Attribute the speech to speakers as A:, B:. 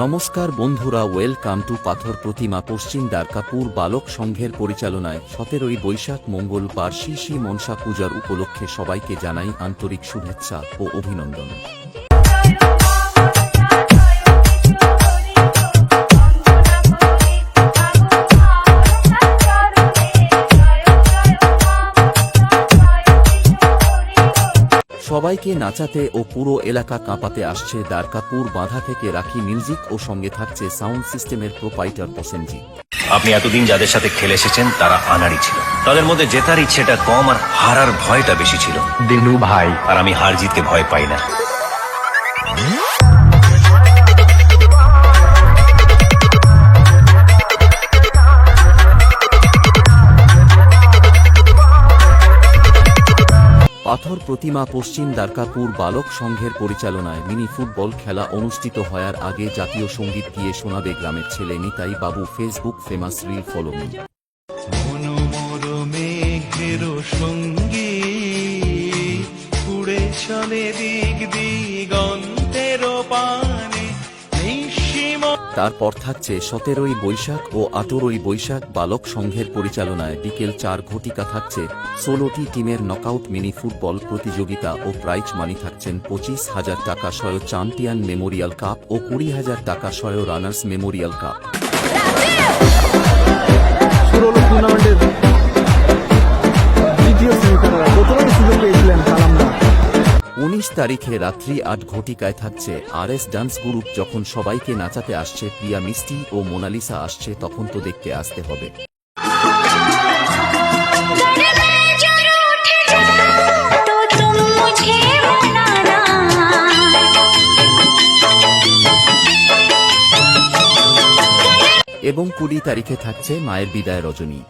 A: নমস্কার বন্ধুরা, welcome to পাথর প্রতিমা পশ্চিম দ্বারকাপুর বালক সংঘের পরিচালনায় 17ই বৈশাখ মঙ্গলবার শ্রী মনসা পূজার উপলক্ষে সবাইকে জানাই আন্তরিক শুভেচ্ছা ও অভিনন্দন। সবাইকে নাচাতে ও পুরো এলাকা কাঁপাতে আসছে দ্বারকাপুর বাঁধা থেকে রাখি মিউজিক ও সঙ্গে থাকছে সাউন্ড সিস্টেমের প্রোপাইটার প্রসেনজিৎ।
B: আপনি এতদিন যাদের সাথে খেলে এসেছেন তারা আনাড়ি ছিল, তাদের মধ্যে জেতার ইচ্ছেটা কম আর হারার ভয়টা বেশি ছিল। দিনু ভাই আর আমি হার জিতকে ভয় পাই না।
A: পাথর প্রতিমা পশ্চিম দ্বারকাপুর বালক সংঘের পরিচালনায় মিনি ফুটবল খেলা অনুষ্ঠিত হওয়ার আগে জাতীয় সঙ্গীত গিয়ে শোনাবে গ্রামের ছেলে নিতাই বাবু। Facebook famous reel follow me.
C: উড়ে চলে দিক দিগন্তের পানে।
A: তারপর থাকছে 17ই বৈশাখ ও 18ই বৈশাখ বালক সংঘের পরিচালনায় বিকেল 4 ঘটিকা থাকছে 16টি টিমের নকআউট মিনি ফুটবল প্রতিযোগিতা ও প্রাইজ মানি থাকছেন 25,000 টাকা সহ চ্যাম্পিয়ন মেমোরিয়াল কাপ ও 20,000 টাকা সহ রানার্স মেমোরিয়াল কাপ। 19 তারিখে রাত্রি 8 ঘটিকায় থাকছে RS ডান্স গ্রুপ। যখন সবাইকে নাচাতে আসছে প্রিয়া মিষ্টি ও মোনালিসা আসছে, তখন তো দেখতে আসতে হবে। এবং 20 তারিখে থাকছে মায়ের বিদায় রজনী।